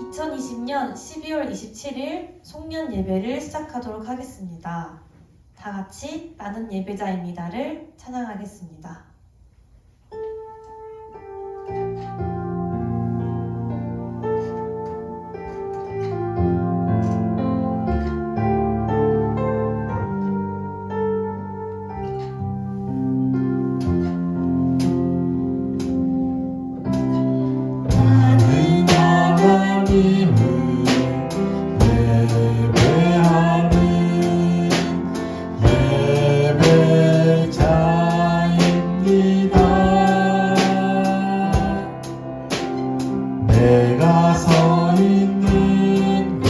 2020년 12월 27일 송년 예배를 시작하도록 하겠습니다. 다 같이 나는 예배자입니다를 찬양하겠습니다. 내가 서 있는 곳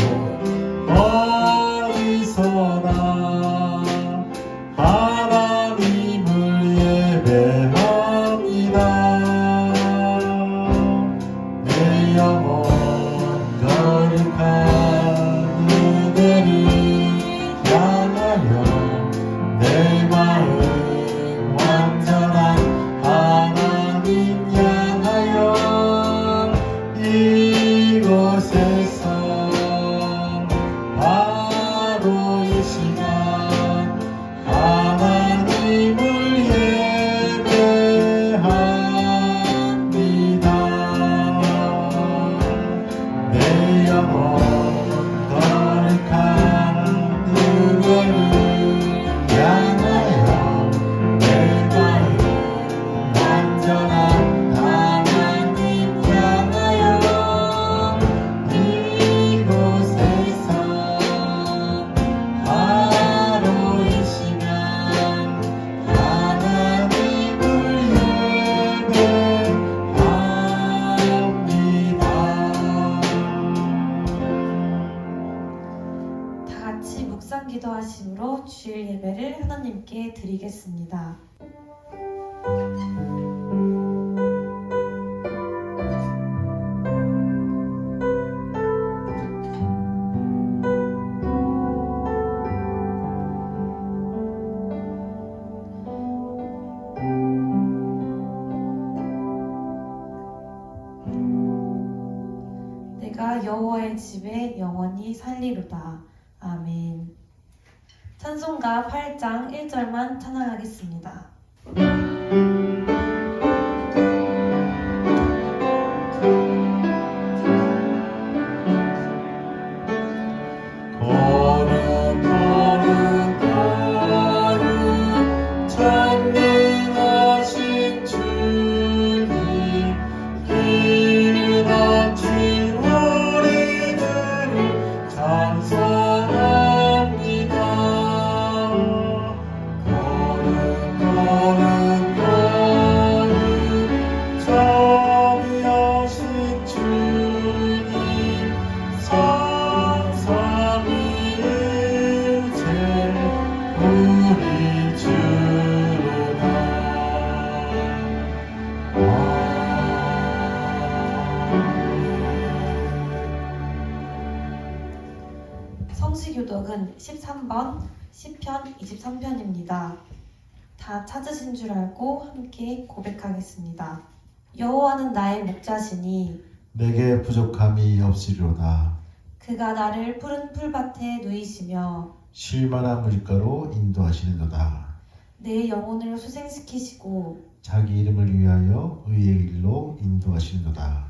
어디서나 하나님을 예배합니다. 내 영혼 거룩한 그대를 향하여 내 마음 완전한 하나님 향하여 이곳에서 바로 이 시간 하나님을 예배합니다. 내 영혼 거룩한 그대를 향하여 내 마음 완전한 하나님 향하여 이곳에서 바로 이 시간 하나님을 예배합니다. 다 같이 묵상 기도하심으로 주일 예배를 하나님께 드리겠습니다. 내가 여호와의 집에 영원히 살리로다. 아멘. 찬송가 8장 1절만 찬양하겠습니다. 거룩 거룩 거룩 전능하신 주님 길을 덮친 우리들을 찬송합니다. 거룩 거룩 거룩 전능하신 주님 삼위일체 우리 주로다. 성시교독은 13번 시편 23편입니다. 다 찾으신 줄 알고 함께 고백하겠습니다. 여호와는 나의 목자시니 내게 부족함이 없으리로다. 그가 나를 푸른 풀밭에 누이시며 쉴만한 물가로 인도하시는도다. 내 영혼을 소생시키시고 자기 이름을 위하여 의의 길로 인도하시는도다.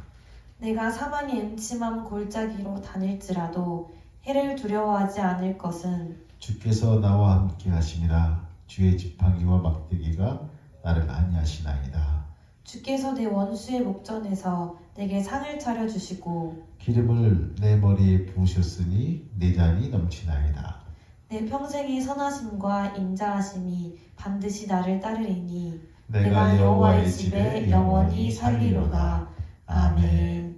내가 사망의 음침한 골짜기로 다닐지라도 해를 두려워하지 않을 것은 주께서 나와 함께 하심이라. 주의 지팡이와 막대기가 나를 안위하시나이다. 주께서 내 원수의 목전에서 내게 상을 차려주시고 기름을 내 머리에 부으셨으니 내 잔이 넘치나이다. 내 평생의 선하심과 인자하심이 반드시 나를 따르리니 내가 여호와의 집에 영원히 살리로다. 아멘.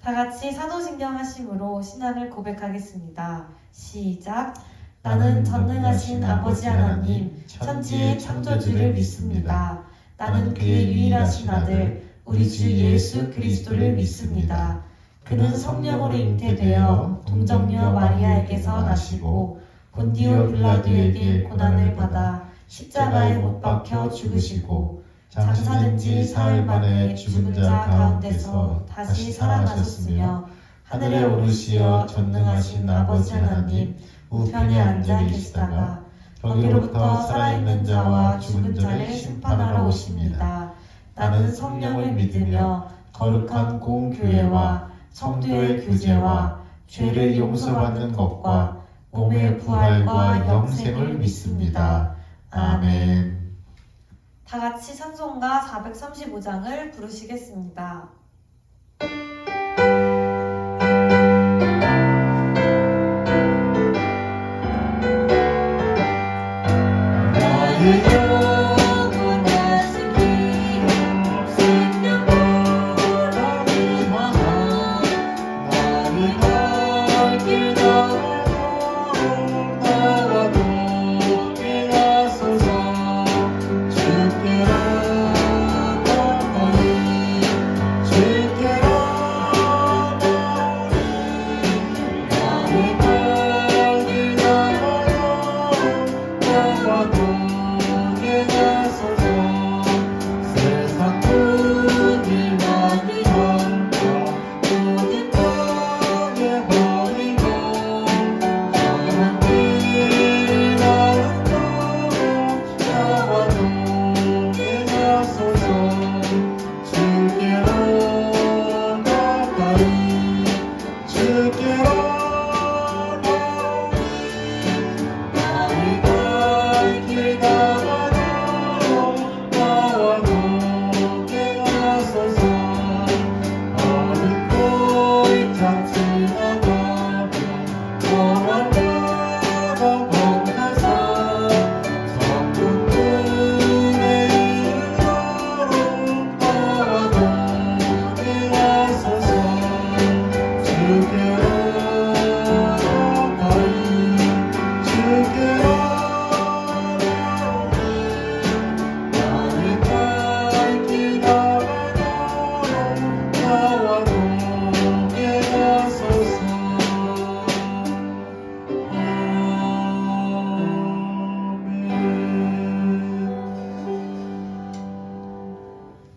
다 같이 사도신경 하심으로 신앙을 고백하겠습니다. 시작. 나는 전능하신 아버지 하나님 천지의 창조주를 믿습니다. 나는 그의 유일하신 아들 우리 주 예수 그리스도를 믿습니다. 그는 성령으로 잉태되어 동정녀 마리아에게서 나시고 본디오 빌라도에게 고난을 받아 십자가에 못 박혀 죽으시고 장사된 지 사흘 만에 죽은 자 가운데서 다시 살아나셨으며 하늘에 오르시어 전능하신 아버지 하나님 우편에 앉아 계시다가 거기로부터 살아있는 자와 죽은 자를 심판하러 오십니다. 나는 성령을 믿으며 거룩한 공교회와 성도의 교제와 죄를 용서받는 것과 몸의 부활과 영생을 믿습니다. 아멘. 다 같이 찬송가 435장을 부르시겠습니다.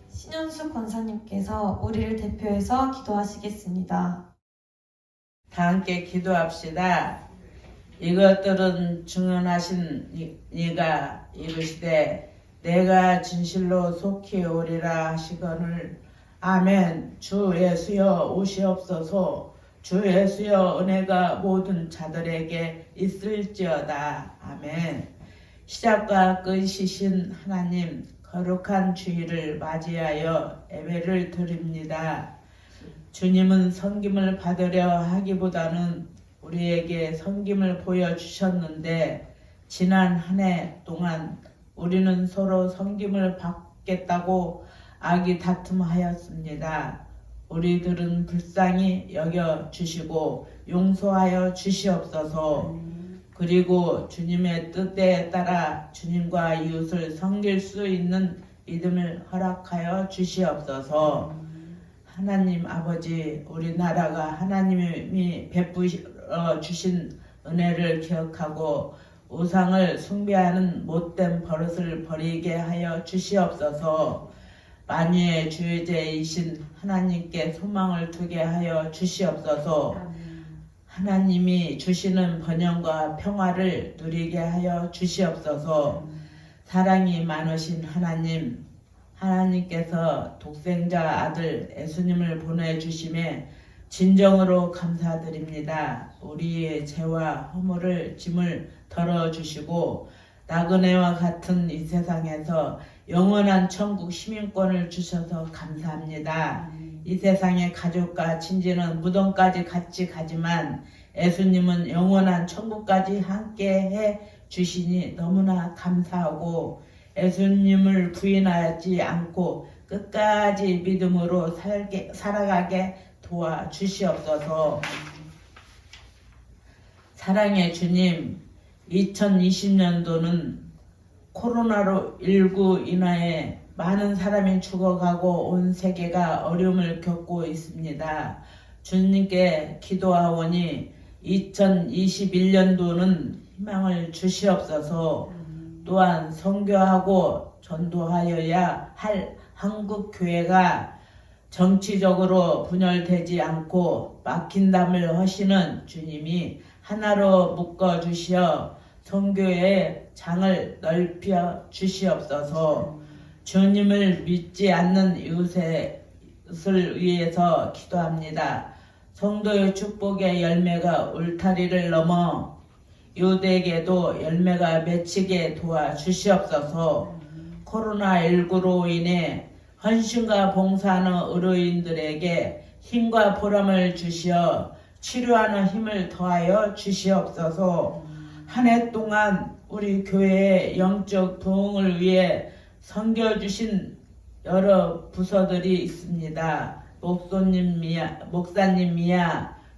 신현숙 권사님께서 우리를 대표해서 기도하시겠습니다. 다 함께 기도합시다. 이것들은 중언하신 이가 이르시되 내가 진실로 속히 오리라 하시거늘. 아멘. 주 예수여 오시옵소서. 주 예수여 은혜가 모든 자들에게 있을지어다. 아멘. 시작과 끝이신 하나님, 거룩한 주일을 맞이하여 예배를 드립니다. 주님은 섬김을 받으려 하기보다는 우리에게 섬김을 보여주셨는데 지난 한 해 동안 우리는 서로 섬김을 받겠다고 악이 다툼하였습니다. 우리들은 불쌍히 여겨주시고 용서하여 주시옵소서. 그리고 주님의 뜻에 따라 주님과 이웃을 섬길 수 있는 믿음을 허락하여 주시옵소서. 하나님 아버지, 우리나라가 하나님이 베풀어 주신 은혜를 기억하고 우상을 숭배하는 못된 버릇을 버리게 하여 주시옵소서. 만유의 주제이신 하나님께 소망을 두게 하여 주시옵소서. 하나님이 주시는 번영과 평화를 누리게 하여 주시옵소서. 사랑이 많으신 하나님, 하나님께서 독생자 아들 예수님을 보내주심에 진정으로 감사드립니다. 우리의 죄와 허물을 짐을 덜어주시고 나그네와 같은 이 세상에서 영원한 천국 시민권을 주셔서 감사합니다. 이 세상의 가족과 친지는 무덤까지 같이 가지만 예수님은 영원한 천국까지 함께 해 주시니 너무나 감사하고 예수님을 부인하지 않고 끝까지 믿음으로 살아가게 도와주시옵소서. 사랑의 주님, 2020년도는 코로나로 19 인하에 많은 사람이 죽어가고 온 세계가 어려움을 겪고 있습니다. 주님께 기도하오니 2021년도는 희망을 주시옵소서. 또한 선교하고 전도하여야 할 한국 교회가 정치적으로 분열되지 않고 막힌 담을 허시는 주님이 하나로 묶어 주시어 선교의 장을 넓혀 주시옵소서. 주님을 믿지 않는 이웃을 위해서 기도합니다. 성도의 축복의 열매가 울타리를 넘어 이웃에게도 열매가 맺히게 도와주시옵소서. 코로나19로 인해 헌신과 봉사하는 의료인들에게 힘과 보람을 주시어 치료하는 힘을 더하여 주시옵소서. 한 해 동안 우리 교회의 영적 부흥을 위해 섬겨주신 여러 부서들이 있습니다. 목사님이야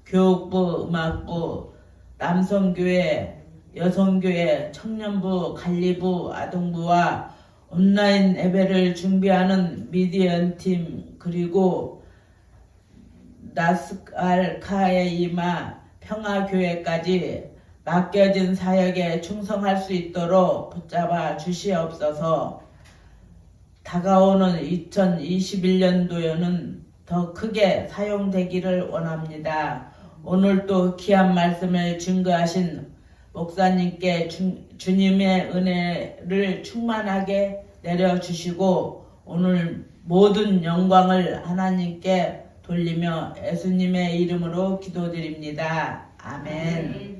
교육부, 음악부, 남성교회, 여성교회, 청년부, 관리부, 아동부와 온라인 예배를 준비하는 미디언팀, 그리고 나스알카에이마 평화교회까지 맡겨진 사역에 충성할 수 있도록 붙잡아 주시옵소서. 다가오는 2021년도에는 더 크게 사용되기를 원합니다. 오늘도 귀한 말씀을 증거하신 목사님께 주님의 은혜를 충만하게 내려주시고 오늘 모든 영광을 하나님께 돌리며 예수님의 이름으로 기도드립니다. 아멘.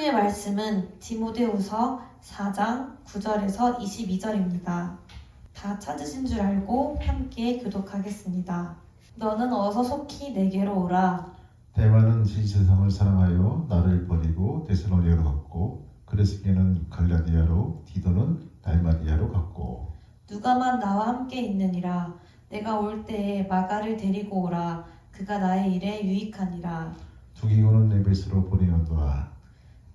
하나님의 말씀은 디모데후서 4장 9절에서 22절입니다. 다 찾으신 줄 알고 함께 교독하겠습니다. 너는 어서 속히 내게로 오라. 대만은 이 세상을 사랑하여 나를 버리고 데살로니가로 갔고 그레스게는 갈라디아로 디도는 달마디아로 갔고 누가만 나와 함께 있느니라. 내가 올 때에 마가를 데리고 오라. 그가 나의 일에 유익하니라. 두기고는 에베소로 보내어노라.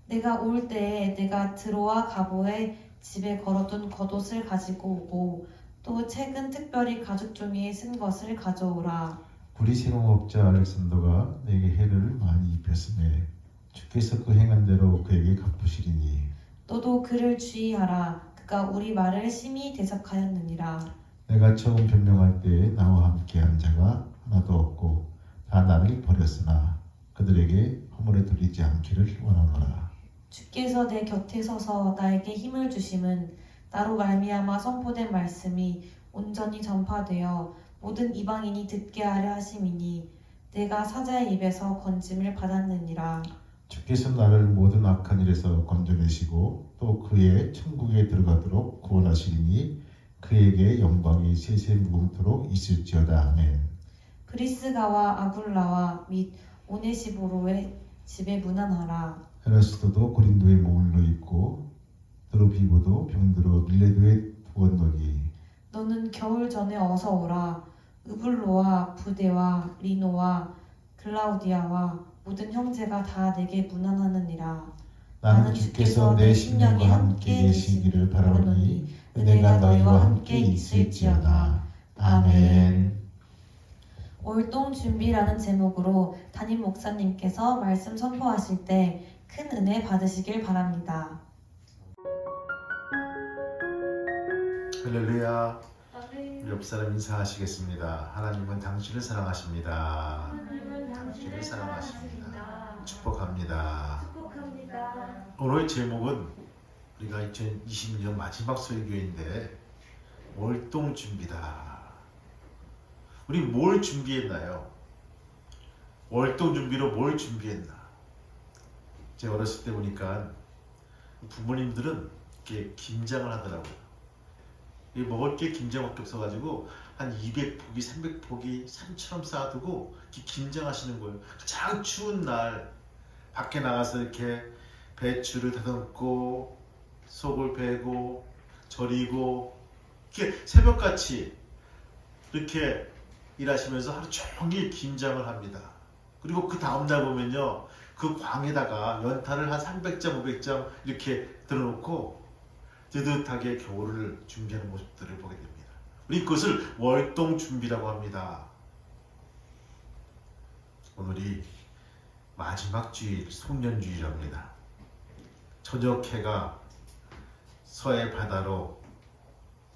내가 올 때에 내가 드로아 가보의 집에 걸어둔 겉옷을 가지고 오고 또 책은 특별히 가죽 종이에 쓴 것을 가져오라. 우리 세공업자 알렉산더가 내게 해를 많이 입혔음에 주께서 그 행한 대로 그에게 갚으시리니 너도 그를 주의하라. 그가 우리 말을 심히 대적하였느니라. 내가 처음 변명할 때에 나와 함께한 자가 하나도 없고 다 나를 버렸으나 그들에게 허물에 들리지 않기를 원하노라. 주께서 내 곁에 서서 나에게 힘을 주심은 나로 말미암아 선포된 말씀이 온전히 전파되어 모든 이방인이 듣게 하려 하심이니 내가 사자의 입에서 건짐을 받았느니라. 주께서 나를 모든 악한 일에서 건져내시고 또 그의 천국에 들어가도록 구원하시리니 그에게 영광이 세세 무궁토록 있을지어다. 아멘. 브리스가와 아굴라와 및 오네시보로의 집에 문안하라. 헤라스도도 고린도에 머물러 있고 드로피고도 병들어 밀레도에 부었노니 너는 겨울 전에 어서 오라. 으블로와 부데와 리노와 클라우디아와 모든 형제가 다 내게 문안하느니라. 나는 주께서 내 심령과 함께 계시기를 바라노니 은혜가 너희와 함께 있을지어다. 아멘. 월동 준비라는 제목으로 담임 목사님께서 말씀 선포하실 때 큰 은혜 받으시길 바랍니다. 할렐루야. 옆 사람 인사하시겠습니다. 하나님은 당신을 사랑하십니다. 당신을 사랑하십니다. 축복합니다. 오늘의 제목은 우리가 2020년 마지막 설교인데 월동 준비다. 우리 뭘 준비했나요? 월동 준비로 뭘 준비했나? 제가 어렸을 때 보니까 부모님들은 이렇게 김장을 하더라고요. 먹을 게 김장밖에 없어가지고 한 200포기, 300포기 산처럼 쌓아두고 이렇게 김장하시는 거예요. 가장 추운 날 밖에 나가서 이렇게 배추를 다듬고 속을 베고 절이고 이렇게 새벽같이 이렇게 일하시면서 하루 종일 김장을 합니다. 그리고 그 다음날 보면요, 그 광에다가 연탄을 한 300장, 500장 이렇게 들어놓고 뜨뜻하게 겨울을 준비하는 모습들을 보게 됩니다. 우리 그것을 월동 준비라고 합니다. 오늘이 마지막 주일, 송년주일입니다. 저녁 해가 서해 바다로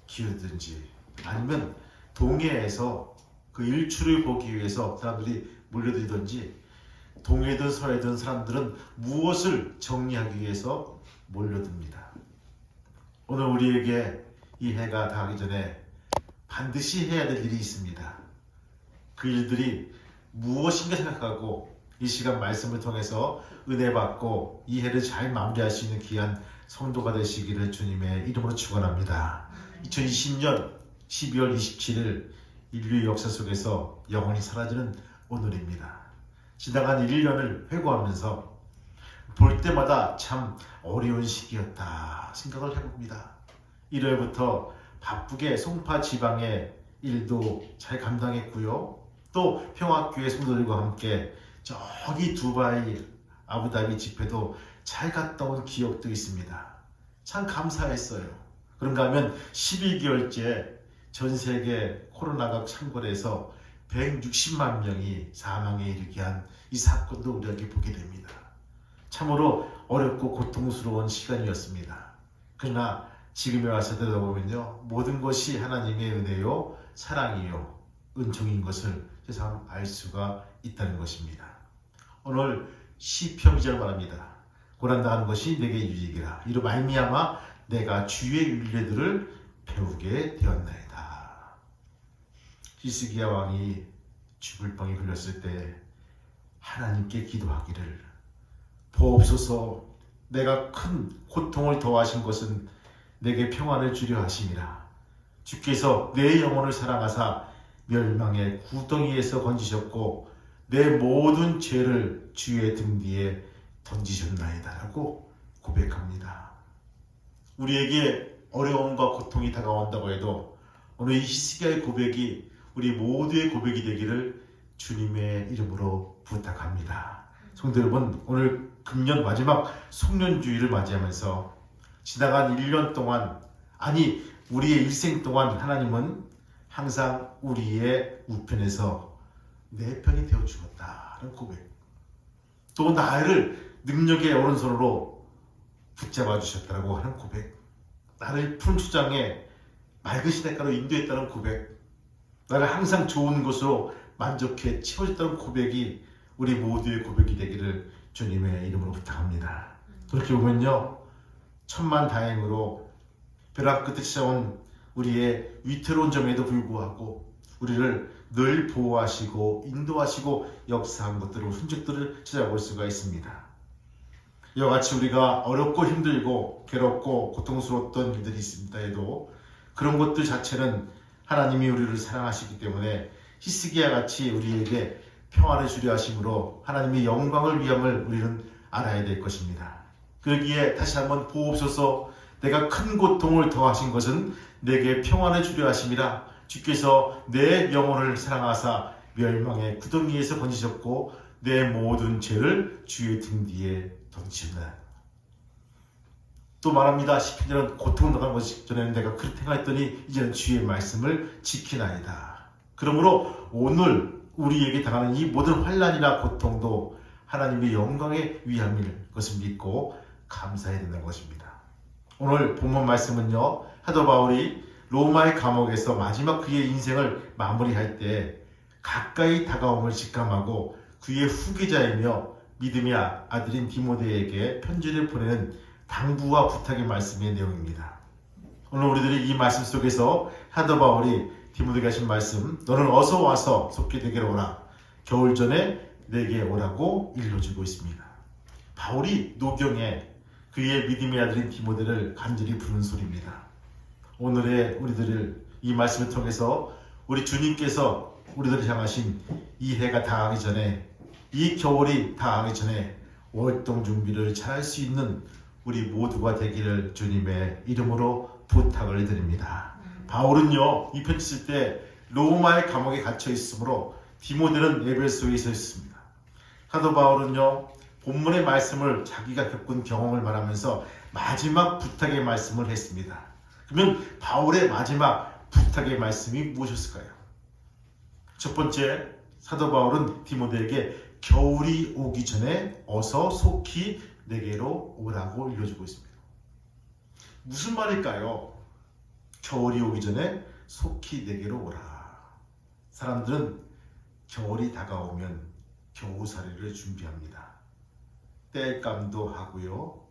기울든지 아니면 동해에서 그 일출을 보기 위해서 사람들이 몰려들던지, 동해든 서해든 사람들은 무엇을 정리하기 위해서 몰려듭니다. 오늘 우리에게 이 해가 닿기 전에 반드시 해야 될 일이 있습니다. 그 일들이 무엇인가 생각하고 이 시간 말씀을 통해서 은혜 받고 이 해를 잘 마무리할 수 있는 귀한 성도가 되시기를 주님의 이름으로 축원합니다. 2020년 12월 27일 인류의 역사 속에서 영원히 사라지는 오늘입니다. 지나간 1년을 회고하면서 볼 때마다 참 어려운 시기였다 생각을 해봅니다. 1월부터 바쁘게 송파 지방의 일도 잘 감당했고요. 또 평화교회 성도들과 함께 저기 두바이, 아부다비 집회도 잘 갔다 온 기억도 있습니다. 참 감사했어요. 그런가 하면 12개월째 전 세계 코로나가 창궐해서 160만 명이 사망에 이르게 한 이 사건도 우리에게 보게 됩니다. 참으로 어렵고 고통스러운 시간이었습니다. 그러나 지금에 와서 들어보면요, 모든 것이 하나님의 은혜요, 사랑이요, 은총인 것을 세상 알 수가 있다는 것입니다. 오늘 시편 기자를 말합니다. 고난당하는 것이 내게 유익이라. 이로 말미암아 내가 주의 율례들을 배우게 되었나이다. 히스기야 왕이 죽을 병이 걸렸을 때 하나님께 기도하기를, 보옵소서, 내가 큰 고통을 더하신 것은 내게 평안을 주려 하심이라. 주께서 내 영혼을 사랑하사 멸망의 구덩이에서 건지셨고 내 모든 죄를 주의 등 뒤에 던지셨나이다 라고 고백합니다. 우리에게 어려움과 고통이 다가온다고 해도 오늘 이 히스기야의 고백이 우리 모두의 고백이 되기를 주님의 이름으로 부탁합니다. 성도 여러분, 오늘 금년 마지막 송년주일을 맞이하면서 지나간 1년 동안, 아니 우리의 일생 동안 하나님은 항상 우리의 우편에서 내 편이 되어 주었다는 고백, 또 나를 능력의 오른손으로 붙잡아 주셨다고 하는 고백, 나를 푸른 초장에 맑은 시냇가로 인도했다는 고백, 나를 항상 좋은 것으로 만족해 채워줬다는 고백이 우리 모두의 고백이 되기를 주님의 이름으로 부탁합니다. 그렇게 보면요, 천만다행으로 벼락 끝에 찾아온 우리의 위태로운 점에도 불구하고 우리를 늘 보호하시고 인도하시고 역사한 것들을, 흔적들을 찾아볼 수가 있습니다. 이와 같이 우리가 어렵고 힘들고 괴롭고 고통스러웠던 일들이 있습니다 해도 그런 것들 자체는 하나님이 우리를 사랑하시기 때문에 히스기야 같이 우리에게 평안을 주려 하심으로 하나님의 영광을 위함을 우리는 알아야 될 것입니다. 그러기에 다시 한번 보옵소서, 내가 큰 고통을 더하신 것은 내게 평안을 주려 하심이라. 주께서 내 영혼을 사랑하사 멸망의 구덩이에서 건지셨고 내 모든 죄를 주의 등 뒤에 던지셨다. 또 말합니다. 시편자는 고통을 당한 것이 전에는 내가 그렇게 행하였더니 이제는 주의 말씀을 지키나이다. 그러므로 오늘 우리에게 당하는 이 모든 환난이나 고통도 하나님의 영광의 위함일 것을 믿고 감사해야 된다는 것입니다. 오늘 본문 말씀은요, 사도 바울이 로마의 감옥에서 마지막 그의 인생을 마무리할 때 가까이 다가옴을 직감하고 그의 후계자이며 믿음의 아들인 디모데에게 편지를 보내는 당부와 부탁의 말씀의 내용입니다. 오늘 우리들이 이 말씀 속에서 사도 바울이 디모데에게 하신 말씀, 너는 어서 와서 속히 내게로 오라, 겨울 전에 내게 오라고 일러주고 있습니다. 바울이 노경에 그의 믿음의 아들인 디모데를 간절히 부르는 소리입니다. 오늘의 우리들을 이 말씀을 통해서 우리 주님께서 우리들을 향하신 이 해가 다하기 전에, 이 겨울이 다하기 전에 월동 준비를 잘할 수 있는 우리 모두가 되기를 주님의 이름으로 부탁을 드립니다. 바울은요, 이 편지 쓸 때 로마의 감옥에 갇혀 있으므로 디모데는 에베소에 있었습니다. 사도 바울은요, 본문의 말씀을 자기가 겪은 경험을 말하면서 마지막 부탁의 말씀을 했습니다. 그러면 바울의 마지막 부탁의 말씀이 무엇이었을까요? 첫 번째, 사도 바울은 디모데에게 겨울이 오기 전에 어서 속히 내게로 오라고 일러주고 있습니다. 무슨 말일까요? 겨울이 오기 전에 속히 내게로 오라. 사람들은 겨울이 다가오면 겨우살이를 준비합니다. 땔감도 하고요,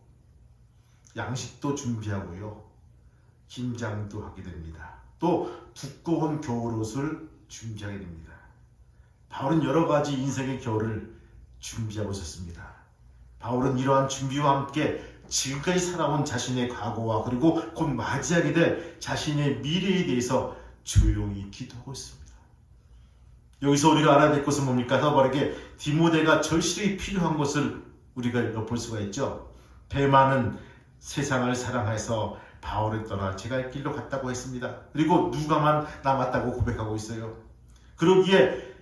양식도 준비하고요, 김장도 하게 됩니다. 또 두꺼운 겨울옷을 준비하게 됩니다. 바울은 여러 가지 인생의 겨울을 준비하고 있었습니다. 바울은 이러한 준비와 함께 지금까지 살아온 자신의 과거와 그리고 곧 맞이하게 될 자신의 미래에 대해서 조용히 기도하고 있습니다. 여기서 우리가 알아야 될 것은 뭡니까? 바울에게 디모데가 절실히 필요한 것을 우리가 엿볼 수가 있죠. 데마는 세상을 사랑해서 바울을 떠나 제갈 길로 갔다고 했습니다. 그리고 누가만 남았다고 고백하고 있어요. 그러기에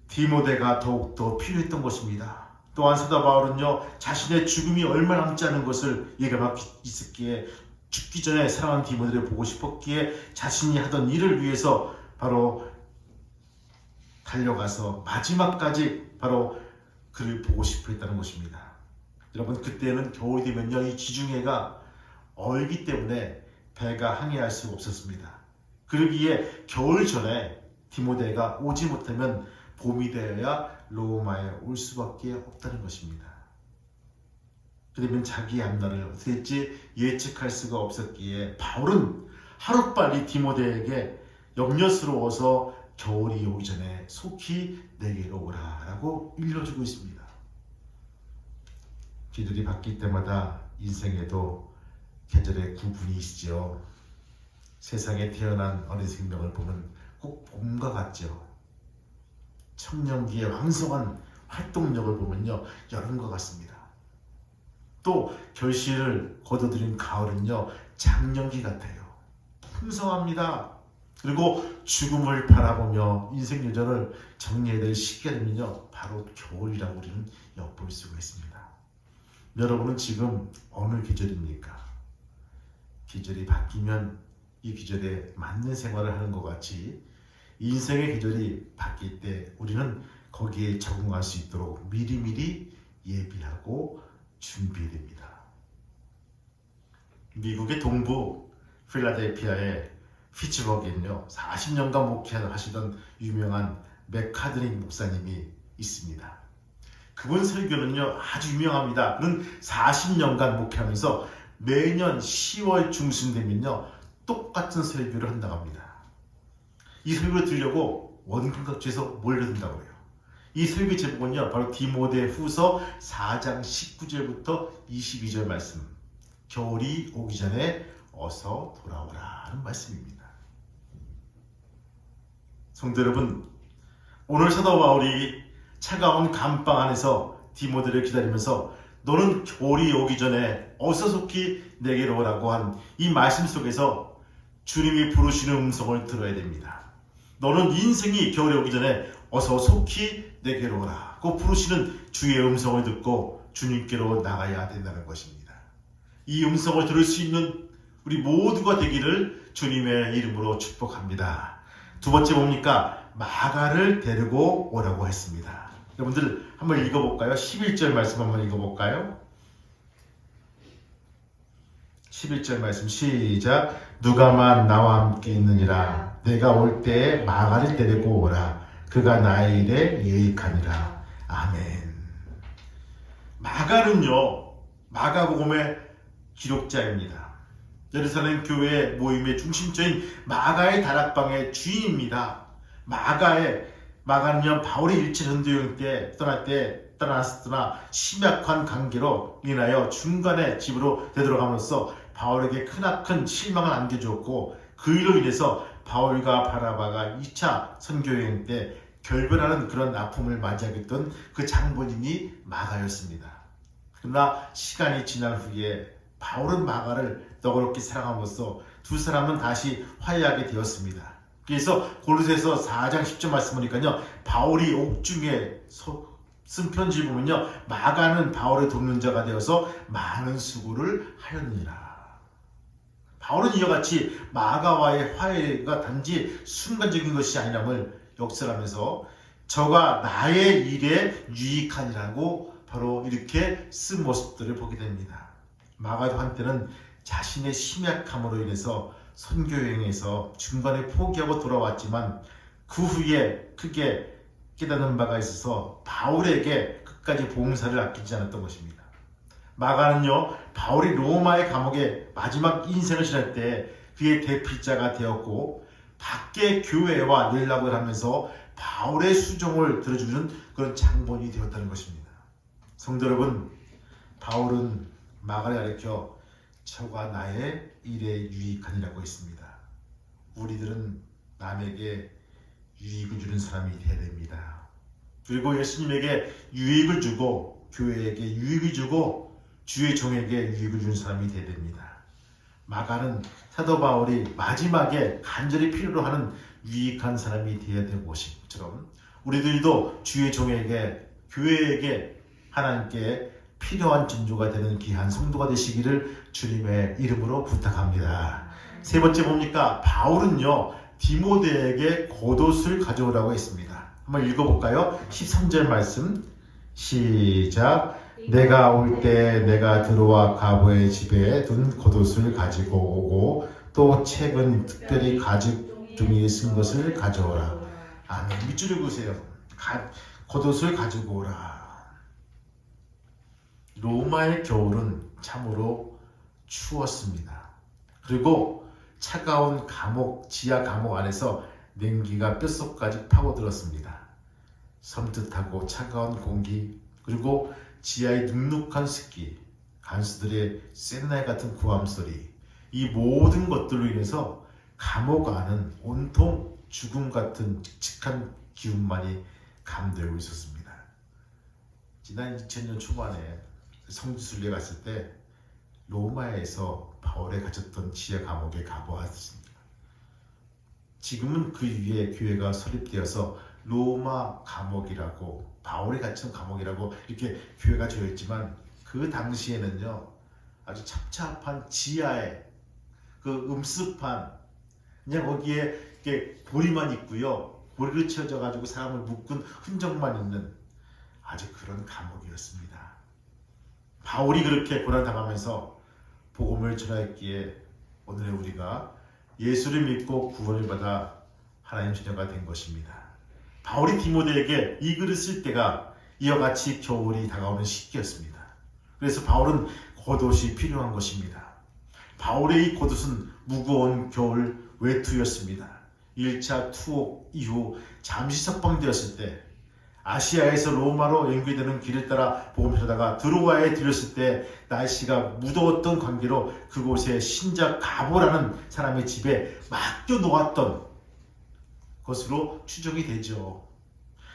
디모데가 더욱더 필요했던 것입니다. 또한 사도 바울은요, 자신의 죽음이 얼마 남지 않은 것을 예감하고 있었기에 죽기 전에 사랑하는 디모데를 보고 싶었기에 자신이 하던 일을 위해서 바로 달려가서 마지막까지 바로 그를 보고 싶어 했다는 것입니다. 여러분, 그때는 겨울이 되면요, 이 지중해가 얼기 때문에 배가 항해할 수가 없었습니다. 그러기에 겨울 전에 디모데가 오지 못하면 봄이 되어야 로마에 올 수밖에 없다는 것입니다. 그러면 자기의 앞날을 어떻게 될지 예측할 수가 없었기에 바울은 하루빨리 디모데에게 염려스러워서 겨울이 오기 전에 속히 내게로 오라라고 일러주고 있습니다. 계절이 바뀔 때마다 인생에도 계절의 구분이 있죠. 세상에 태어난 어린 생명을 보면 꼭 봄과 같죠. 청년기의 왕성한 활동력을 보면요, 여름과 같습니다. 또 결실을 거둬들인 가을은요, 작년기 같아요. 풍성합니다. 그리고 죽음을 바라보며 인생 여정을 정리해야 될 시기가 되면요, 바로 겨울이라고 우리는 엿볼 수가 있습니다. 여러분은 지금 어느 계절입니까? 계절이 바뀌면 이 계절에 맞는 생활을 하는 것 같이 인생의 계절이 바뀔 때 우리는 거기에 적응할 수 있도록 미리미리 예비하고 준비됩니다. 미국의 동부 필라델피아의 피츠버그에는요, 40년간 목회하시던 유명한 맥카드릭 목사님이 있습니다. 그분 설교는요, 아주 유명합니다. 그는 40년간 목회하면서 매년 10월 중순 되면요, 똑같은 설교를 한다고 합니다. 이 설교를 들으려고 원근 각지에서 몰려든다고 해요. 이 설교 제목은요, 바로 디모데 후서 4장 19절부터 22절 말씀, 겨울이 오기 전에 어서 돌아오라 하는 말씀입니다. 성도 여러분, 오늘 사도 바울이 차가운 감방 안에서 디모데를 기다리면서 너는 겨울이 오기 전에 어서 속히 내게로 오라고 한 이 말씀 속에서 주님이 부르시는 음성을 들어야 됩니다. 너는 인생이 겨울이 오기 전에 어서 속히 내게로 오라 고 부르시는 주의 음성을 듣고 주님께로 나가야 된다는 것입니다. 이 음성을 들을 수 있는 우리 모두가 되기를 주님의 이름으로 축복합니다. 두 번째 뭡니까? 마가를 데리고 오라고 했습니다. 여러분들 한번 읽어볼까요? 11절 말씀 한번 읽어볼까요? 11절 말씀 시작. 누가만 나와 함께 있느니라. 내가 올 때에 마가를 데리고 오라. 그가 나의 일에 유익하니라. 아멘. 마가는요, 마가복음의 기록자입니다. 예루살렘 교회 모임의 중심적인 마가의 다락방의 주인입니다. 마가는요, 바울의 일체 전도여행 때 떠났으나 심약한 관계로 인하여 중간에 집으로 되돌아감으로써 바울에게 크나큰 실망을 안겨주었고, 그 일로 인해서 바울과 바나바가 2차 선교여행 때 결별하는 그런 아픔을 맞이하게 됐던 그 장본인이 마가였습니다. 그러나 시간이 지난 후에 바울은 마가를 너그럽게 사랑함으로써 두 사람은 다시 화해하게 되었습니다. 그래서 골로새서 4장 10절 말씀 보니까요, 바울이 옥중에 쓴 편지 보면요, 마가는 바울의 돕는 자가 되어서 많은 수고를 하였느니라. 바울은 이와 같이 마가와의 화해가 단지 순간적인 것이 아니함을 역설하면서 저가 나의 일에 유익하니라고 바로 이렇게 쓴 모습들을 보게 됩니다. 마가도 한때는 자신의 심약함으로 인해서 선교여행에서 중간에 포기하고 돌아왔지만 그 후에 크게 깨닫는 바가 있어서 바울에게 끝까지 봉사를 아끼지 않았던 것입니다. 마가는요, 바울이 로마의 감옥에 마지막 인생을 지낼 때 그의 대필자가 되었고 밖에 교회와 연락을 하면서 바울의 수종을 들어주는 그런 장본이 되었다는 것입니다. 성도 여러분, 바울은 마가를 가리켜 저가 나의 일에 유익하니라고 했습니다. 우리들은 남에게 유익을 주는 사람이 되어야 됩니다. 그리고 예수님에게 유익을 주고 교회에게 유익을 주고 주의 종에게 유익을 주는 사람이 되어야 됩니다. 마가는 사도 바울이 마지막에 간절히 필요로 하는 유익한 사람이 되어야 되는 것처럼 우리들도 주의 종에게 교회에게 하나님께 필요한 진조가 되는 귀한 성도가 되시기를 주님의 이름으로 부탁합니다. 세 번째 뭡니까? 바울은요, 디모데에게 겉옷을 가져오라고 했습니다. 한번 읽어볼까요? 13절 말씀 시작. 내가 올 때 내가 들어와 가보의 집에 둔 겉옷을 가지고 오고 또 책은 특별히 가죽 종이에 쓴 것을 가져오라. 아멘. 밑줄을 그으세요. 겉옷을 가지고 오라. 로마의 겨울은 참으로 추웠습니다. 그리고 차가운 감옥, 지하 감옥 안에서 냉기가 뼛속까지 파고들었습니다. 섬뜩하고 차가운 공기, 그리고 지하의 눅눅한 습기, 간수들의 쇳날 같은 구함 소리, 이 모든 것들로 인해서 감옥 안은 온통 죽음 같은 칙칙한 기운만이 감돌고 있었습니다. 지난 2000년 초반에 성지순례 갔을 때 로마에서 바울에 갇혔던 지하 감옥에 가보았습니다. 지금은 그 위에 교회가 설립되어서 로마 감옥이라고, 바울이 갇힌 감옥이라고 이렇게 교회가 되어 있지만 그 당시에는요, 아주 찹찹한 지하에 그 음습한, 그냥 거기에 이렇게 고리만 있고요, 고리를 채워져 가지고 사람을 묶은 흔적만 있는 아주 그런 감옥이었습니다. 바울이 그렇게 고난당하면서 복음을 전하였기에 오늘의 우리가 예수를 믿고 구원을 받아 하나님 자녀가 된 것입니다. 바울이 디모데에게 이 글을 쓸 때가 이와 같이 겨울이 다가오는 시기였습니다. 그래서 바울은 겉옷이 필요한 것입니다. 바울의 이 겉옷은 무거운 겨울 외투였습니다. 1차 투옥 이후 잠시 석방되었을 때 아시아에서 로마로 연결되는 길을 따라 복음을 전하다가 드로아에 들렸을 때 날씨가 무더웠던 관계로 그곳에 신자 가보라는 사람의 집에 맡겨 놓았던 것으로 추정이 되죠.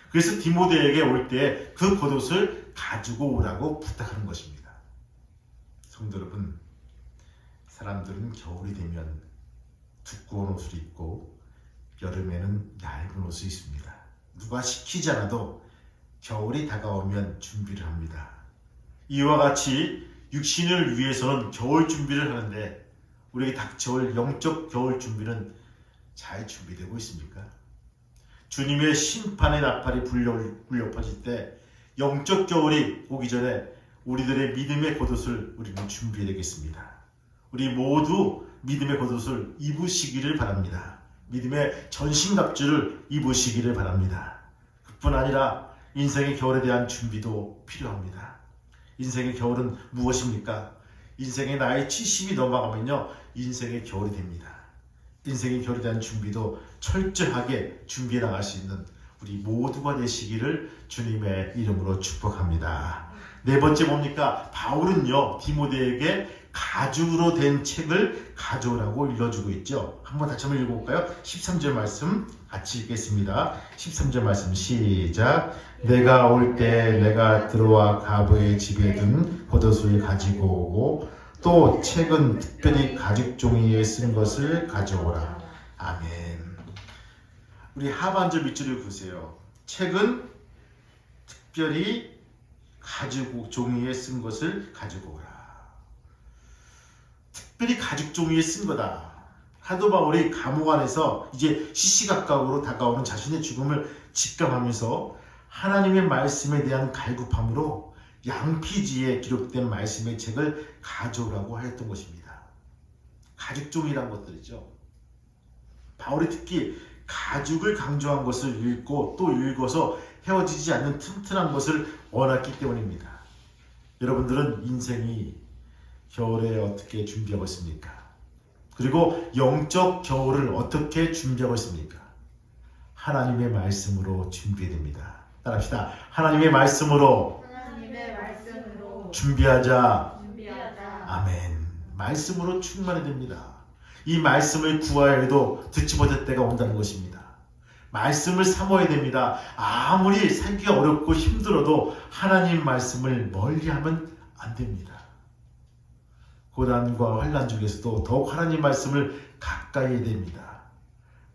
그래서 디모데에게 올 때 그 겉옷을 가지고 오라고 부탁하는 것입니다. 성도 여러분, 사람들은 겨울이 되면 두꺼운 옷을 입고 여름에는 얇은 옷을 입습니다. 누가 시키지 않아도 겨울이 다가오면 준비를 합니다. 이와 같이 육신을 위해서는 겨울 준비를 하는데 우리에게 닥쳐올 영적 겨울 준비는 잘 준비되고 있습니까? 주님의 심판의 나팔이 울려 퍼질 때 영적 겨울이 오기 전에 우리들의 믿음의 겉옷을 우리는 준비해야 되겠습니다. 우리 모두 믿음의 겉옷을 입으시기를 바랍니다. 믿음의 전신갑주를 입으시기를 바랍니다. 그뿐 아니라 인생의 겨울에 대한 준비도 필요합니다. 인생의 겨울은 무엇입니까? 인생의 나이 70이 넘어가면요, 인생의 겨울이 됩니다. 인생의 겨울에 대한 준비도 철저하게 준비해 나갈 수 있는 우리 모두가 되시기를 주님의 이름으로 축복합니다. 네 번째 뭡니까? 바울은요 디모데에게 가죽으로 된 책을 가져오라고 일러주고 있죠. 한번 다시 한번 읽어볼까요? 13절 말씀 같이 읽겠습니다. 13절 말씀 시작. 내가 올 때 내가 들어와 가브의 집에 둔 겉옷을 가지고 오고 또 책은 특별히 가죽 종이에 쓴 것을 가져오라. 아멘. 우리 하반절 밑줄을 보세요. 책은 특별히 가죽 종이에 쓴 것을 가지고 오라. 특별히 가죽 종이에 쓴 거다. 사도 바울이 감옥 안에서 이제 시시각각으로 다가오는 자신의 죽음을 직감하면서 하나님의 말씀에 대한 갈급함으로 양피지에 기록된 말씀의 책을 가져오라고 하였던 것입니다. 가죽 종이란 것들이죠. 바울이 특히 가죽을 강조한 것을 읽고 또 읽어서 헤어지지 않는 튼튼한 것을 원했기 때문입니다. 여러분들은 인생이 겨울에 어떻게 준비하고 있습니까? 그리고 영적 겨울을 어떻게 준비하고 있습니까? 하나님의 말씀으로 준비해야 됩니다. 따라합시다. 하나님의 말씀으로 준비하자. 아멘. 말씀으로 충만해야 됩니다. 이 말씀을 구하여 해도 듣지 못할 때가 온다는 것입니다. 말씀을 삼어야 됩니다. 아무리 살기가 어렵고 힘들어도 하나님 말씀을 멀리하면 안 됩니다. 고난과 환난 중에서도 더욱 하나님 말씀을 가까이 해야 됩니다.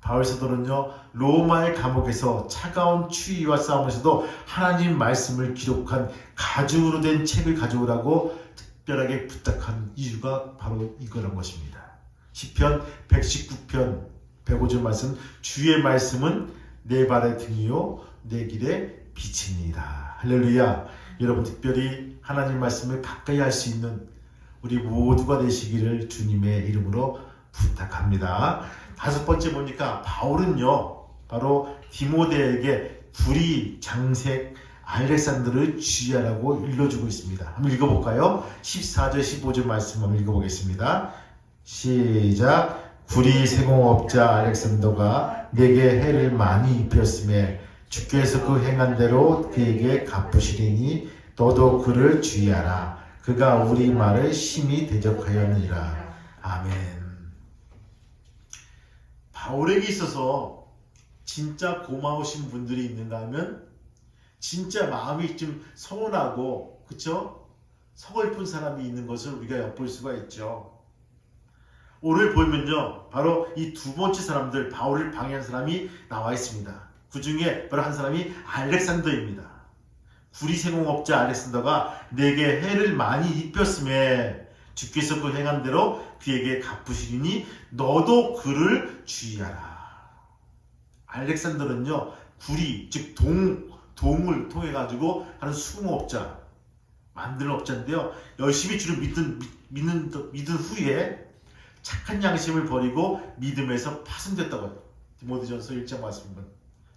바울 사도는요 로마의 감옥에서 차가운 추위와 싸움에서도 하나님 말씀을 기록한 가죽으로 된 책을 가져오라고 특별하게 부탁한 이유가 바로 이거란 것입니다. 시편 119편 105절 말씀 주의 말씀은 내 발의 등이요 내 길의 빛입니다. 할렐루야. 여러분 특별히 하나님 말씀을 가까이 할 수 있는 우리 모두가 되시기를 주님의 이름으로 부탁합니다. 다섯 번째 보니까 바울은요 바로 디모데에게 구리 장색 알렉산더를 주의하라고 일러주고 있습니다. 한번 읽어볼까요? 14절 15절 말씀 한번 읽어보겠습니다. 시작. 구리 세공업자 알렉산더가 내게 해를 많이 입혔음에 주께서 그 행한 대로 그에게 갚으시리니 너도 그를 주의하라. 그가 우리 말을 심히 대적하였느니라. 아멘. 바울에게 있어서 진짜 고마우신 분들이 있는가 하면 진짜 마음이 좀 서운하고 그쵸? 서글픈 사람이 있는 것을 우리가 엿볼 수가 있죠. 오늘 보면요 바로 이 두 번째 사람들 바울을 방해한 사람이 나와 있습니다. 그 중에 바로 한 사람이 알렉산더입니다. 구리세공업자 알렉산더가 내게 해를 많이 입혔음에 주께서 그 행한 대로 그에게 갚으시리니 너도 그를 주의하라. 알렉산더는요 구리 즉 동을 통해 가지고 하는 수공업자 만드는 업자인데요 열심히 주를 믿은 후에 착한 양심을 버리고 믿음에서 파손됐다고 해요. 디모데전서 1장 말씀은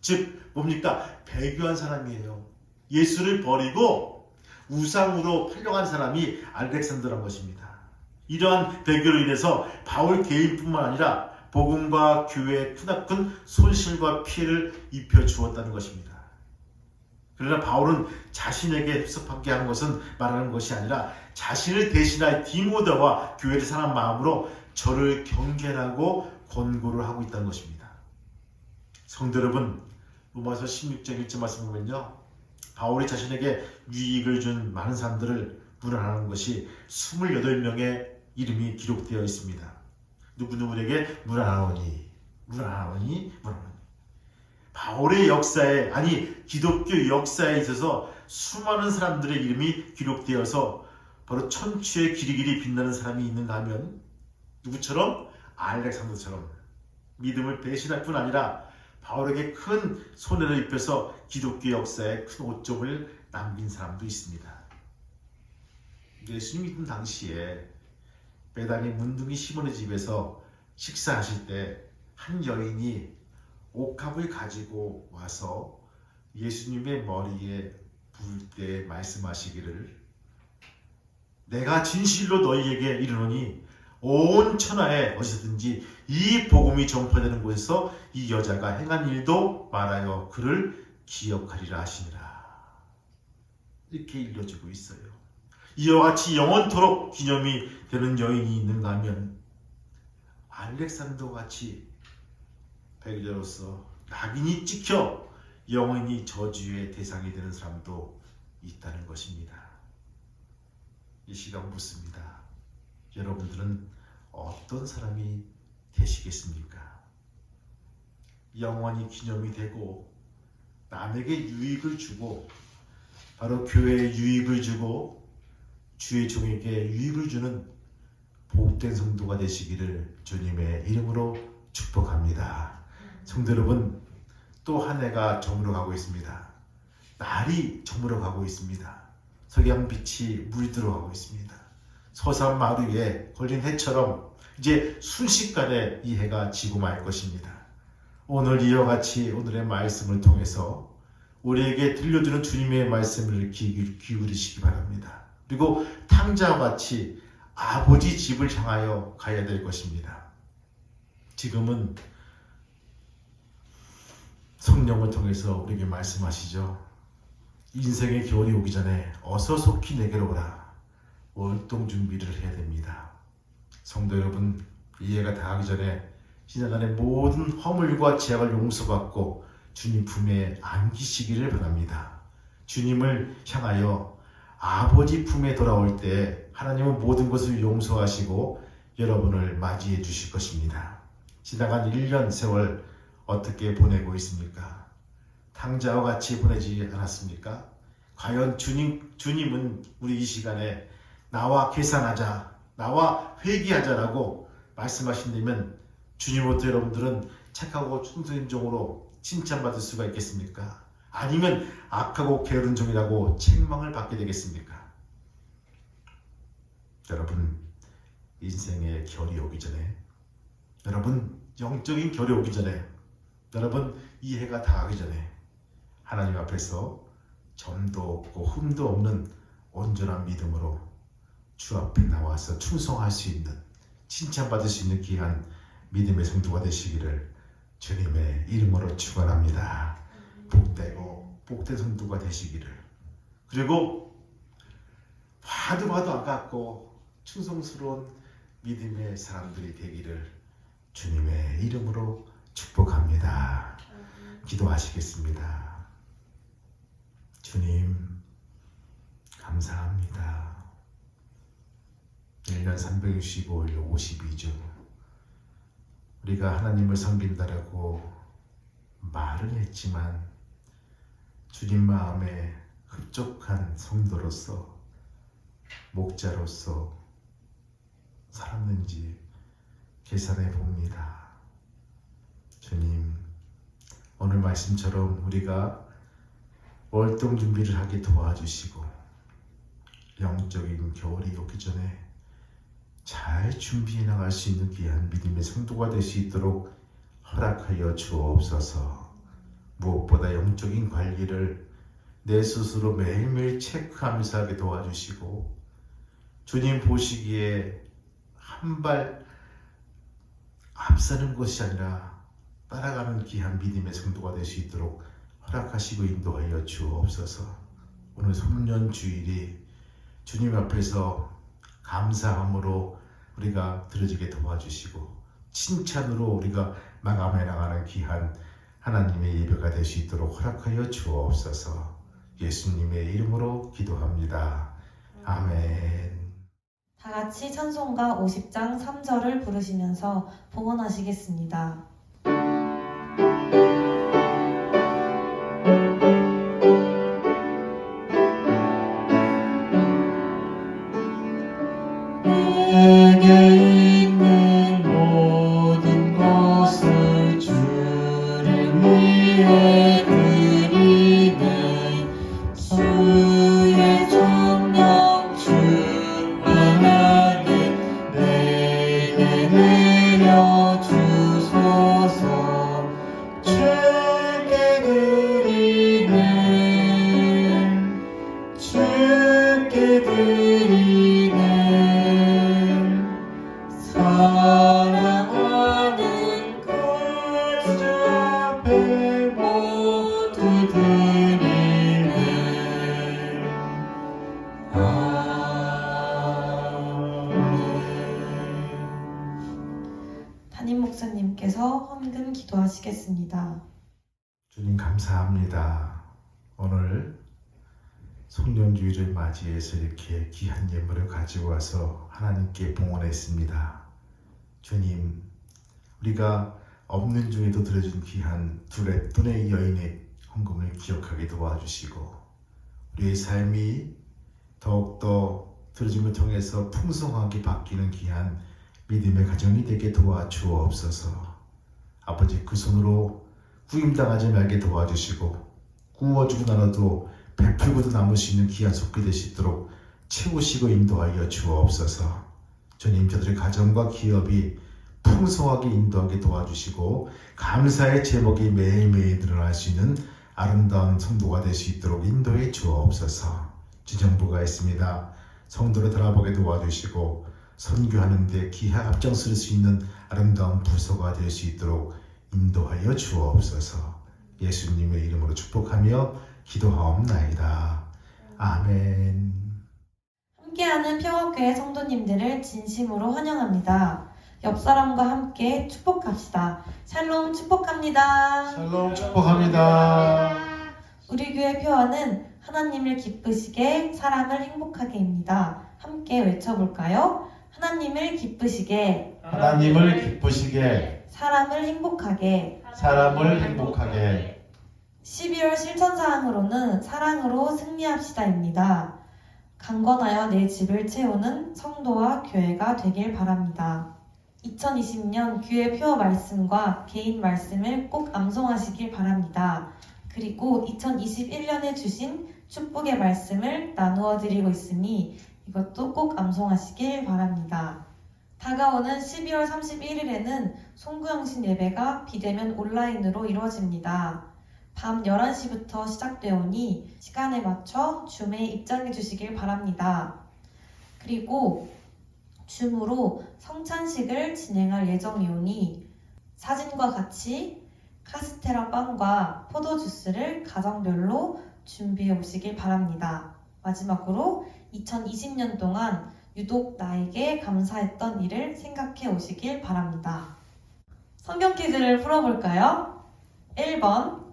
즉 뭡니까? 배교한 사람이에요. 예수를 버리고 우상으로 팔려간 사람이 알렉산더란 것입니다. 이러한 배교로 인해서 바울 개인뿐만 아니라 복음과 교회에 크나큰 손실과 피해를 입혀 주었다는 것입니다. 그러나 바울은 자신에게 섭섭하게 하는 것은 말하는 것이 아니라 자신을 대신할 디모데와 교회를 사랑한 마음으로 저를 경계하고 권고를 하고 있다는 것입니다. 성도 여러분, 로마서 16장 1절 말씀 보면요. 바울이 자신에게 유익을 준 많은 사람들을 문안하는 것이 28명의 이름이 기록되어 있습니다. 누구누구에게 문안하오니. 바울의 역사에 아니 기독교 역사에 있어서 수많은 사람들의 이름이 기록되어서 바로 천추의 길이길이 빛나는 사람이 있는가 하면 누구처럼? 알렉산더처럼 믿음을 배신할 뿐 아니라 바울에게 큰 손해를 입혀서 기독교 역사에 큰 오점을 남긴 사람도 있습니다. 예수님 믿은 당시에 베다니 문둥이 시몬의 집에서 식사하실 때 한 여인이 옥합을 가지고 와서 예수님의 머리에 부을 때 말씀하시기를 내가 진실로 너희에게 이르노니 온 천하에 어디서든지 이 복음이 전파되는 곳에서 이 여자가 행한 일도 말하여 그를 기억하리라 하시니라. 이렇게 일러주고 있어요. 이와 같이 영원토록 기념이 되는 여인이 있는가 하면 알렉산더 같이 배교자로서 낙인이 찍혀 영원히 저주의 대상이 되는 사람도 있다는 것입니다. 이 시간 묻습니다. 여러분들은 어떤 사람이 되시겠습니까? 영원히 기념이 되고 남에게 유익을 주고 바로 교회에 유익을 주고 주의 종에게 유익을 주는 복된 성도가 되시기를 주님의 이름으로 축복합니다. 성도 여러분, 또 한 해가 저물어가고 있습니다. 날이 저물어가고 있습니다. 석양빛이 물들어가고 있습니다. 서산마루에 걸린 해처럼 이제 순식간에 이 해가 지고 말 것입니다. 오늘 이와 같이 오늘의 말씀을 통해서 우리에게 들려주는 주님의 말씀을 기울이시기 바랍니다. 그리고 탕자와 같이 아버지 집을 향하여 가야 될 것입니다. 지금은 성령을 통해서 우리에게 말씀하시죠. 인생의 겨울이 오기 전에 어서 속히 내게로 오라. 월동 준비를 해야 됩니다. 성도 여러분, 이해가 다하기 전에 지나간의 모든 허물과 죄악을 용서받고 주님 품에 안기시기를 바랍니다. 주님을 향하여 아버지 품에 돌아올 때 하나님은 모든 것을 용서하시고 여러분을 맞이해 주실 것입니다. 지나간 1년 세월 어떻게 보내고 있습니까? 탕자와 같이 보내지 않았습니까? 과연 주님은 우리 이 시간에 나와 계산하자, 나와 회개하자라고 말씀하신다면 주님으로부터 여러분들은 착하고 충성인 종으로 칭찬받을 수가 있겠습니까? 아니면 악하고 게으른 종이라고 책망을 받게 되겠습니까? 여러분, 인생의 결이 오기 전에, 여러분 영적인 결이 오기 전에, 여러분 이해가 다하기 전에 하나님 앞에서 점도 없고 흠도 없는 온전한 믿음으로 주 앞에 나와서 충성할 수 있는, 칭찬받을 수 있는 귀한 믿음의 성도가 되시기를 주님의 이름으로 축원합니다. 복되고 복된 성도가 되시기를, 그리고 봐도 아깝고 충성스러운 믿음의 사람들이 되기를 주님의 이름으로 축복합니다. 기도하시겠습니다. 주님, 감사합니다. 1년 365일 52주 우리가 하나님을 섬긴다라고 말은 했지만 주님 마음에 흡족한 성도로서, 목자로서 살았는지 계산해 봅니다. 주님, 오늘 말씀처럼 우리가 월동 준비를 하게 도와주시고 영적인 겨울이 오기 전에 잘 준비해 나갈 수 있는 귀한 믿음의 성도가 될 수 있도록 허락하여 주옵소서. 무엇보다 영적인 관리를 내 스스로 매일매일 체크하면서 하게 도와주시고 주님 보시기에 한 발 앞서는 것이 아니라 따라가는 귀한 믿음의 성도가 될 수 있도록 허락하시고 인도하여 주옵소서. 오늘 송년주일이 주님 앞에서 감사함으로 우리가 드려지게 도와주시고 칭찬으로 우리가 마감해 나가는 귀한 하나님의 예배가 될 수 있도록 허락하여 주옵소서. 예수님의 이름으로 기도합니다. 아멘. 다 같이 찬송가 50장 3절을 부르시면서 봉헌하시겠습니다. 내게 있는 모든 것을 주를 위해 드리네. 주의 정령 충만하게 내게 내려주소서. 주께 드리네. 주께 드리네. 사랑하는 그 주 앞에 모두 드리네. 아멘. 담임 목사님께서 헌금 기도하시겠습니다. 주님 감사합니다. 오늘 송년주일을 맞이해서 이렇게 귀한 예물을 가지고 와서 하나님께 봉헌했습니다. 주님, 우리가 없는 중에도 들어준 귀한 두 랩돈의 여인의 헌금을 기억하게 도와주시고 우리의 삶이 더욱더 들어줌을 통해서 풍성하게 바뀌는 귀한 믿음의 가정이 되게 도와주옵소서. 아버지, 그 손으로 후임당하지 말게 도와주시고 구워주고 나눠도 베풀고도 남을 수 있는 귀한 속기 될 수 있도록 채우시고 인도하여 주옵소서. 주님, 저들의 가정과 기업이 풍성하게 인도하게 도와주시고 감사의 제목이 매일매일 늘어날 수 있는 아름다운 성도가 될 수 있도록 인도해 주옵소서. 주정부가 있습니다. 성도를 돌아보게 도와주시고 선교하는 데 기하 앞장설 수 있는 아름다운 부서가 될 수 있도록 인도하여 주옵소서. 예수님의 이름으로 축복하며 기도하옵나이다. 아멘. 함께하는 평화교회 성도님들을 진심으로 환영합니다. 옆 사람과 함께 축복합시다. 샬롬 축복합니다. 샬롬 축복합니다. 우리 교회 표어는 하나님을 기쁘시게 사람을 행복하게입니다. 함께 외쳐볼까요? 하나님을 기쁘시게 하나님을 기쁘시게 사람을 행복하게. 사람을 행복하게 12월 실천사항으로는 사랑으로 승리합시다입니다. 강건하여 내 집을 채우는 성도와 교회가 되길 바랍니다. 2020년 교회 표어 말씀과 개인 말씀을 꼭 암송하시길 바랍니다. 그리고 2021년에 주신 축복의 말씀을 나누어 드리고 있으니 이것도 꼭 암송하시길 바랍니다. 다가오는 12월 31일에는 송구영신 예배가 비대면 온라인으로 이루어집니다. 밤 11시부터 시작되오니 시간에 맞춰 줌에 입장해 주시길 바랍니다. 그리고 줌으로 성찬식을 진행할 예정이오니 사진과 같이 카스테라 빵과 포도주스를 가정별로 준비해 오시길 바랍니다. 마지막으로 2020년 동안 유독 나에게 감사했던 일을 생각해 오시길 바랍니다. 성경 퀴즈를 풀어볼까요? 1번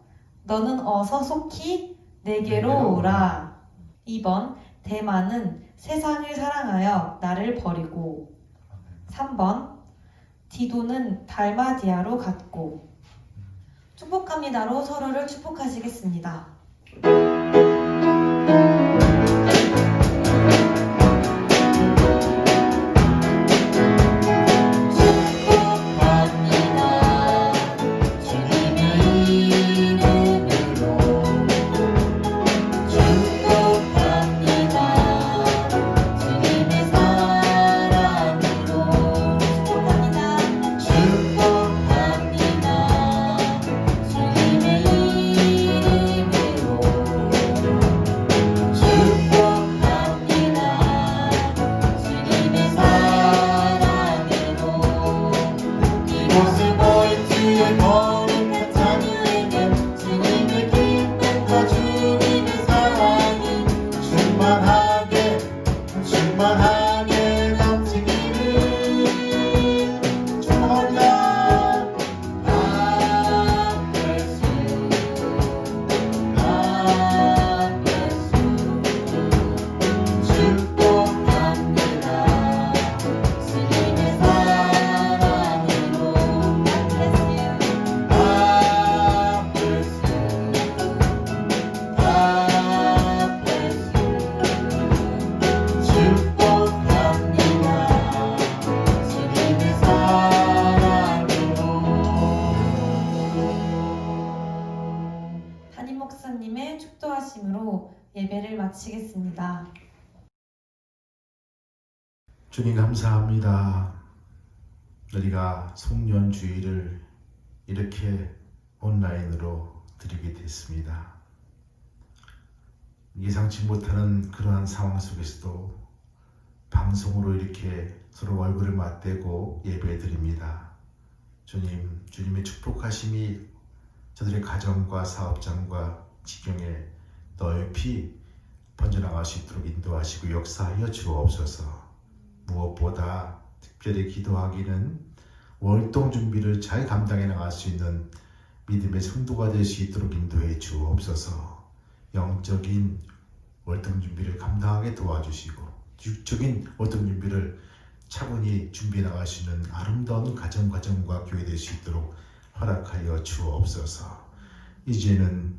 너는 어서 속히 내게로 오라. 2번 대만은 세상을 사랑하여 나를 버리고. 3번 디도는 달마디아로 갔고. 축복합니다로 서로를 축복하시겠습니다. 담임 목사님의 축도하심으로 예배를 마치겠습니다. 주님 감사합니다. 우리가 송년주일을 이렇게 온라인으로 드리게 됐습니다. 예상치 못하는 그러한 상황 속에서도 방송으로 이렇게 서로 얼굴을 맞대고 예배 드립니다. 주님, 주님의 축복하심이 저들의 가정과 사업장과 직경에 넓이 번져나갈 수 있도록 인도하시고 역사하여 주옵소서. 무엇보다 특별히 기도하기는 월동 준비를 잘 감당해 나갈 수 있는 믿음의 성도가 될 수 있도록 인도해 주옵소서. 영적인 월동 준비를 감당하게 도와주시고 육적인 월동 준비를 차분히 준비해 나갈 수 있는 아름다운 가정과 교회 될 수 있도록 허락하여 주옵소서. 이제는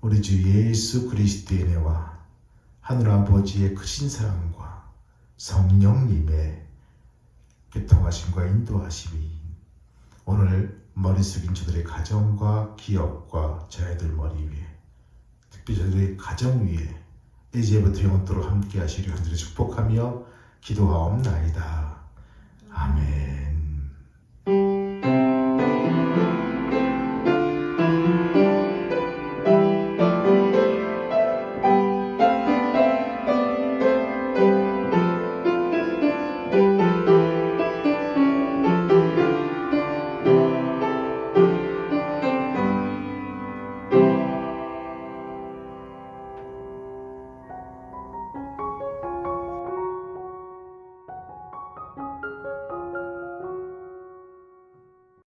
우리 주 예수 그리스도의 은혜와 하늘 아버지의 크신 사랑과 성령님의 교통하심과 인도하심이 오늘 머리 숙인 저들의 가정과 기업과 자녀들 머리 위에 특별히 저들의 가정 위에 이제부터 영원토록 함께 하시려 간절히 축복하며 기도하옵나이다.